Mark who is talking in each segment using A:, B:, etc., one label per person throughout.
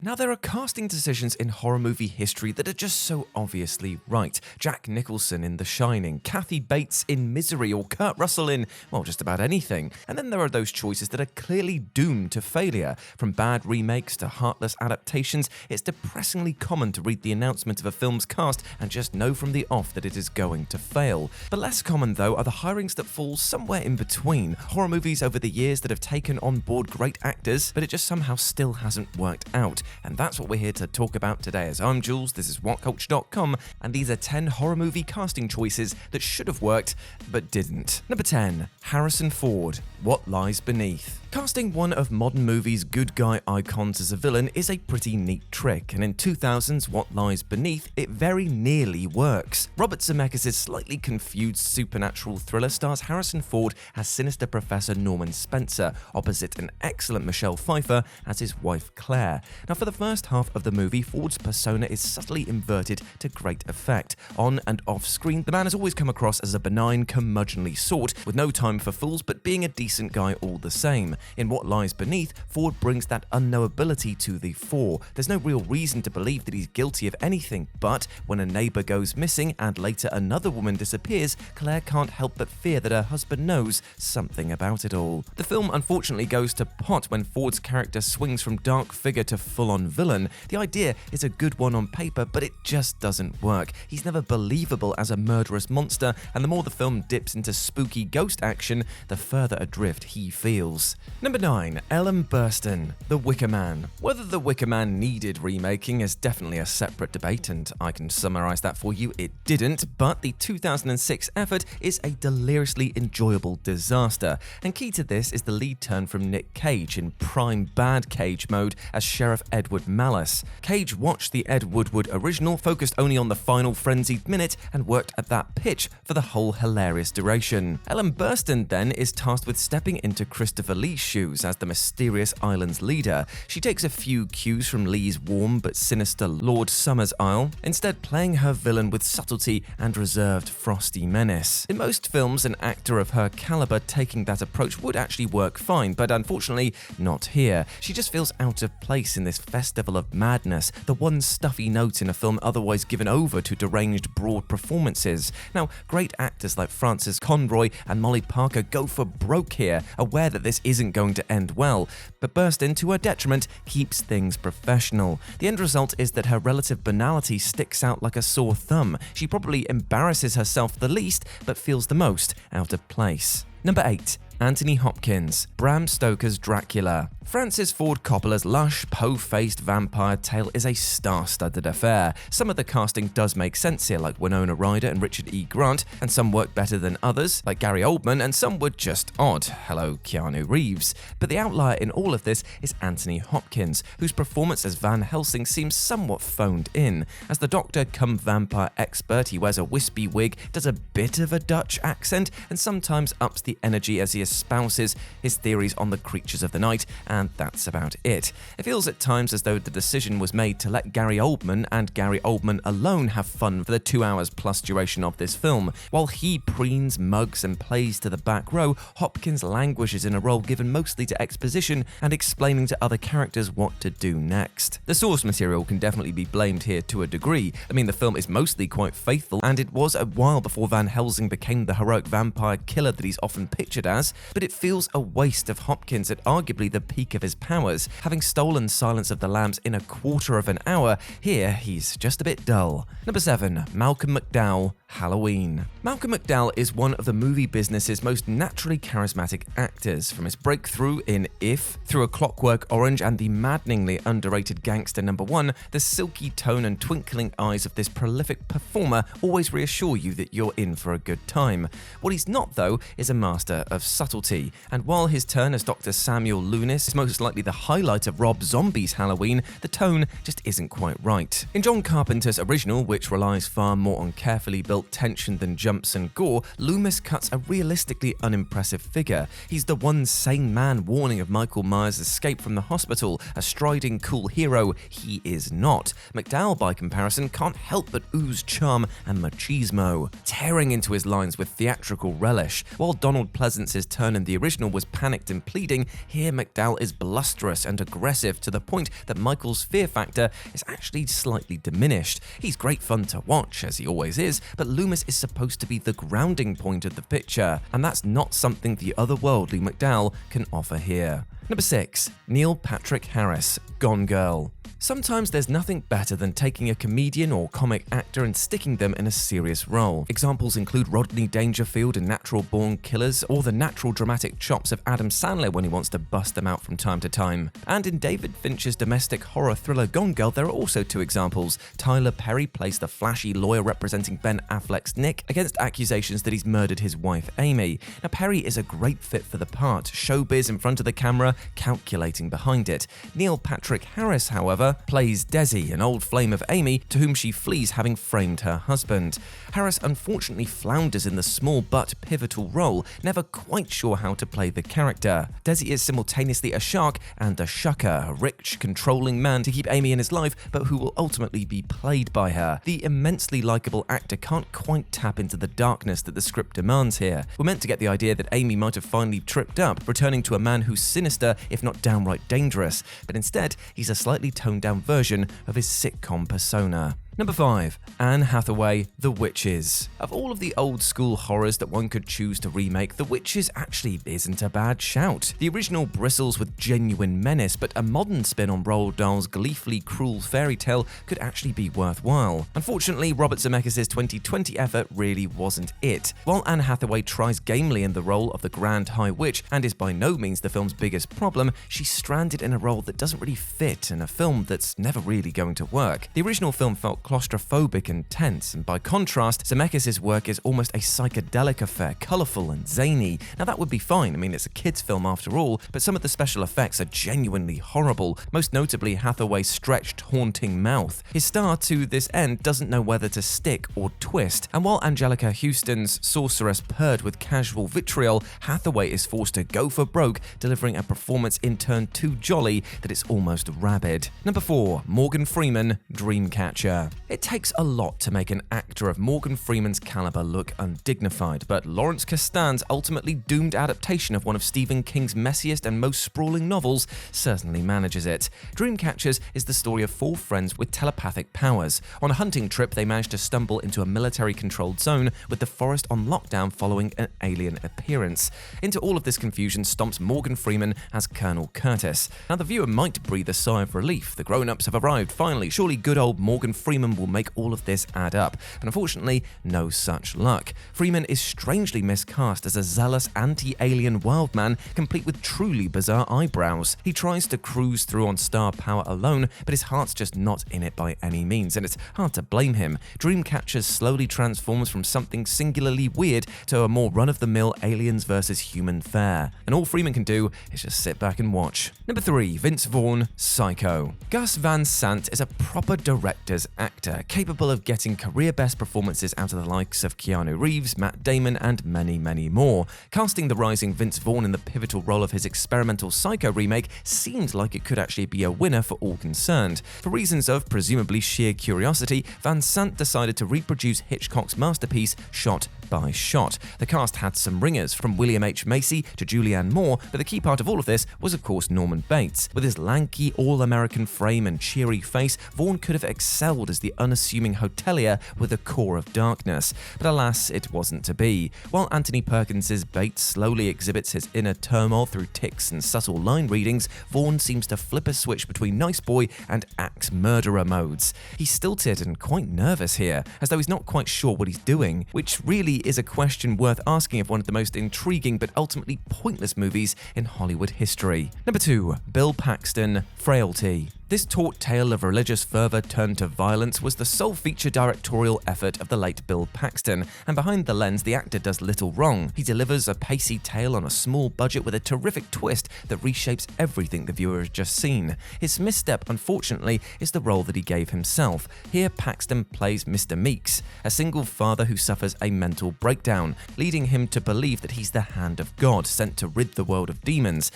A: Now, there are casting decisions in horror movie history that are just so obviously right. Jack Nicholson in The Shining, Kathy Bates in Misery, or Kurt Russell in, well, just about anything. And then there are those choices that are clearly doomed to failure. From bad remakes to heartless adaptations, it's depressingly common to read the announcement of a film's cast and just know from the off that it is going to fail. But less common, though, are the hirings that fall somewhere in between. Horror movies over the years that have taken on board great actors, but it just somehow still hasn't worked out. And that's what we're here to talk about today. As I'm Jules, this is WhatCulture.com, and these are 10 horror movie casting choices that should have worked, but didn't. Number 10. Harrison Ford, What Lies Beneath. Casting one of modern movies' good guy icons as a villain is a pretty neat trick, and in 2000's What Lies Beneath, it very nearly works. Robert Zemeckis' slightly confused supernatural thriller stars Harrison Ford as sinister Professor Norman Spencer, opposite an excellent Michelle Pfeiffer as his wife Claire. Now, for the first half of the movie, Ford's persona is subtly inverted to great effect. On and off screen, the man has always come across as a benign, curmudgeonly sort, with no time for fools but being a decent guy all the same. In What Lies Beneath, Ford brings that unknowability to the fore. There's no real reason to believe that he's guilty of anything, but when a neighbor goes missing and later another woman disappears, Claire can't help but fear that her husband knows something about it all. The film unfortunately goes to pot when Ford's character swings from dark figure to full-on villain. The idea is a good one on paper, but it just doesn't work. He's never believable as a murderous monster, and the more the film dips into spooky ghost action, the further adrift he feels. Number 9. Ellen Burstyn, The Wicker Man. Whether The Wicker Man needed remaking is definitely a separate debate, and I can summarize that for you. It didn't, but the 2006 effort is a deliriously enjoyable disaster, and key to this is the lead turn from Nick Cage in prime bad Cage mode as Sheriff Edward Malice. Cage watched the Ed Woodward original, focused only on the final frenzied minute, and worked at that pitch for the whole hilarious duration. Ellen Burstyn then is tasked with stepping into Christopher Lee's shoes as the mysterious island's leader. She takes a few cues from Lee's warm but sinister Lord Summer's Isle, instead playing her villain with subtlety and reserved frosty menace. In most films, an actor of her caliber taking that approach would actually work fine, but unfortunately not here. She just feels out of place in this festival of madness, the one stuffy note in a film otherwise given over to deranged broad performances. Now, great actors like Frances Conroy and Molly Parker go for broke here, aware that this isn't going to end well, but Burstyn, to her detriment, keeps things professional. The end result is that her relative banality sticks out like a sore thumb. She probably embarrasses herself the least, but feels the most out of place. Number 8. Anthony Hopkins, Bram Stoker's Dracula. Francis Ford Coppola's lush, po-faced vampire tale is a star-studded affair. Some of the casting does make sense here, like Winona Ryder and Richard E. Grant, and some work better than others, like Gary Oldman, and some were just odd. Hello, Keanu Reeves. But the outlier in all of this is Anthony Hopkins, whose performance as Van Helsing seems somewhat phoned in. As the doctor cum vampire expert, he wears a wispy wig, does a bit of a Dutch accent, and sometimes ups the energy as he espouses his theories on the creatures of the night, and that's about it. It feels at times as though the decision was made to let Gary Oldman and Gary Oldman alone have fun for the 2 hours plus duration of this film. While he preens, mugs, and plays to the back row, Hopkins languishes in a role given mostly to exposition and explaining to other characters what to do next. The source material can definitely be blamed here to a degree. I mean, the film is mostly quite faithful, and it was a while before Van Helsing became the heroic vampire killer that he's often pictured as, but it feels a waste of Hopkins at arguably the peak of his powers. Having stolen Silence of the Lambs in a quarter of an hour, here he's just a bit dull. Number 7. Malcolm McDowell, Halloween. Malcolm McDowell is one of the movie business's most naturally charismatic actors, from his breakthrough in If, through A Clockwork Orange and the maddeningly underrated Gangster No. 1, the silky tone and twinkling eyes of this prolific performer always reassure you that you're in for a good time. What he's not, though, is a master of subtlety, and while his turn as Dr. Samuel Loomis is most likely the highlight of Rob Zombie's Halloween, the tone just isn't quite right. In John Carpenter's original, which relies far more on carefully built tension than jumps and gore, Loomis cuts a realistically unimpressive figure. He's the one sane man warning of Michael Myers' escape from the hospital, a striding cool hero. He is not. McDowell, by comparison, can't help but ooze charm and machismo, tearing into his lines with theatrical relish, while Donald Pleasance's turn in the original was panicked and pleading, here McDowell is blusterous and aggressive to the point that Michael's fear factor is actually slightly diminished. He's great fun to watch, as he always is, but Loomis is supposed to be the grounding point of the picture, and that's not something the otherworldly McDowell can offer here. Number 6. Neil Patrick Harris, Gone Girl. Sometimes there's nothing better than taking a comedian or comic actor and sticking them in a serious role. Examples include Rodney Dangerfield in Natural Born Killers, or the natural dramatic chops of Adam Sandler when he wants to bust them out from time to time. And in David Fincher's domestic horror thriller Gone Girl, there are also 2 examples. Tyler Perry plays the flashy lawyer representing Ben Affleck's Nick against accusations that he's murdered his wife Amy. Now Perry is a great fit for the part, showbiz in front of the camera, calculating behind it. Neil Patrick Harris, however, plays Desi, an old flame of Amy, to whom she flees having framed her husband. Harris unfortunately flounders in the small but pivotal role, never quite sure how to play the character. Desi is simultaneously a shark and a shucker, a rich, controlling man to keep Amy in his life, but who will ultimately be played by her. The immensely likable actor can't quite tap into the darkness that the script demands here. We're meant to get the idea that Amy might have finally tripped up, returning to a man who's sinister, if not downright dangerous, but instead he's a slightly toned down version of his sitcom persona. Number 5. Anne Hathaway, The Witches. Of all of the old school horrors that one could choose to remake, The Witches actually isn't a bad shout. The original bristles with genuine menace, but a modern spin on Roald Dahl's gleefully cruel fairy tale could actually be worthwhile. Unfortunately, Robert Zemeckis' 2020 effort really wasn't it. While Anne Hathaway tries gamely in the role of the Grand High Witch and is by no means the film's biggest problem, she's stranded in a role that doesn't really fit in a film that's never really going to work. The original film felt claustrophobic and tense, and by contrast, Zemeckis' work is almost a psychedelic affair, colourful and zany. Now that would be fine, I mean it's a kid's film after all, but some of the special effects are genuinely horrible, most notably Hathaway's stretched, haunting mouth. His star to this end doesn't know whether to stick or twist, and while Angelica Houston's sorceress purred with casual vitriol, Hathaway is forced to go for broke, delivering a performance in turn too jolly that it's almost rabid. Number 4. Morgan Freeman, Dreamcatcher. It takes a lot to make an actor of Morgan Freeman's caliber look undignified, but Lawrence Kasdan's ultimately doomed adaptation of one of Stephen King's messiest and most sprawling novels certainly manages it. Dreamcatchers is the story of 4 friends with telepathic powers. On a hunting trip, they manage to stumble into a military-controlled zone with the forest on lockdown following an alien appearance. Into all of this confusion stomps Morgan Freeman as Colonel Curtis. Now the viewer might breathe a sigh of relief. The grown-ups have arrived, finally. Surely good old Morgan Freeman will make all of this add up, but unfortunately, no such luck. Freeman is strangely miscast as a zealous anti-alien wild man, complete with truly bizarre eyebrows. He tries to cruise through on star power alone, but his heart's just not in it by any means, and it's hard to blame him. Dreamcatcher slowly transforms from something singularly weird to a more run-of-the-mill aliens versus human fare, and all Freeman can do is just sit back and watch. Number 3. Vince Vaughn, Psycho. Gus Van Sant is a proper director's actor, capable of getting career-best performances out of the likes of Keanu Reeves, Matt Damon, and many, many more. Casting the rising Vince Vaughn in the pivotal role of his experimental Psycho remake seemed like it could actually be a winner for all concerned. For reasons of presumably sheer curiosity, Van Sant decided to reproduce Hitchcock's masterpiece shot by shot. The cast had some ringers, from William H. Macy to Julianne Moore, but the key part of all of this was of course Norman Bates. With his lanky, all-American frame and cheery face, Vaughan could have excelled as the unassuming hotelier with a core of darkness. But alas, it wasn't to be. While Anthony Perkins's Bates slowly exhibits his inner turmoil through tics and subtle line readings, Vaughan seems to flip a switch between nice boy and axe murderer modes. He's stilted and quite nervous here, as though he's not quite sure what he's doing, which really is a question worth asking of one of the most intriguing but ultimately pointless movies in Hollywood history. Number 2. Bill Paxton, Frailty. This taut tale of religious fervour turned to violence was the sole feature directorial effort of the late Bill Paxton, and behind the lens the actor does little wrong. He delivers a pacey tale on a small budget with a terrific twist that reshapes everything the viewer has just seen. His misstep, unfortunately, is the role that he gave himself. Here Paxton plays Mr. Meeks, a single father who suffers a mental breakdown, leading him to believe that he's the hand of God, sent to rid the world of demons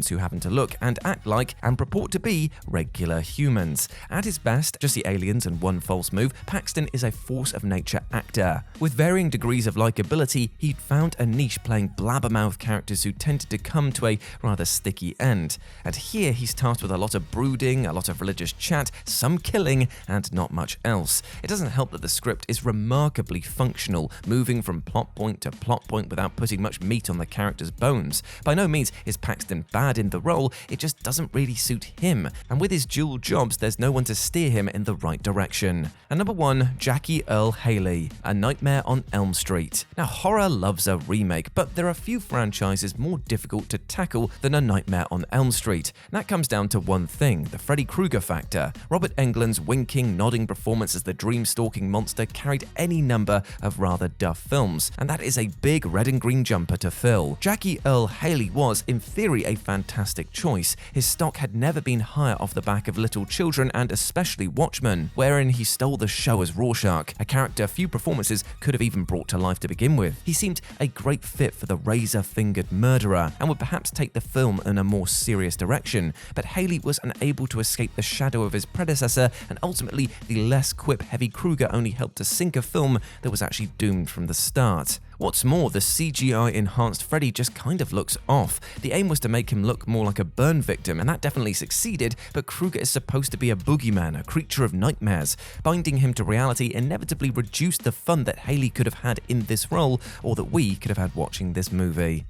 A: who happen to look and act like and purport to be regular regular humans. At his best, just the aliens and one false move, Paxton is a force of nature actor. With varying degrees of likability, he'd found a niche playing blabbermouth characters who tended to come to a rather sticky end. And here he's tasked with a lot of brooding, a lot of religious chat, some killing, and not much else. It doesn't help that the script is remarkably functional, moving from plot point to plot point without putting much meat on the character's bones. By no means is Paxton bad in the role, it just doesn't really suit him, and with his dual jobs there's no one to steer him in the right direction. And number 1, Jackie Earle Haley, A Nightmare on Elm Street. Now, horror loves a remake, but there are few franchises more difficult to tackle than A Nightmare on Elm Street. And that comes down to one thing, the Freddy Krueger factor. Robert Englund's winking, nodding performance as the dream-stalking monster carried any number of rather duff films, and that is a big red and green jumper to fill. Jackie Earle Haley was, in theory, a fantastic choice. His stock had never been higher off the back of Little Children and especially Watchmen, wherein he stole the show as Rorschach, a character few performances could have even brought to life to begin with. He seemed a great fit for the razor-fingered murderer and would perhaps take the film in a more serious direction, but Haley was unable to escape the shadow of his predecessor, and ultimately the less quip-heavy Krueger only helped to sink a film that was actually doomed from the start. What's more, the CGI-enhanced Freddy just kind of looks off. The aim was to make him look more like a burn victim, and that definitely succeeded, but Krueger is supposed to be a boogeyman, a creature of nightmares. Binding him to reality inevitably reduced the fun that Haley could have had in this role, or that we could have had watching this movie.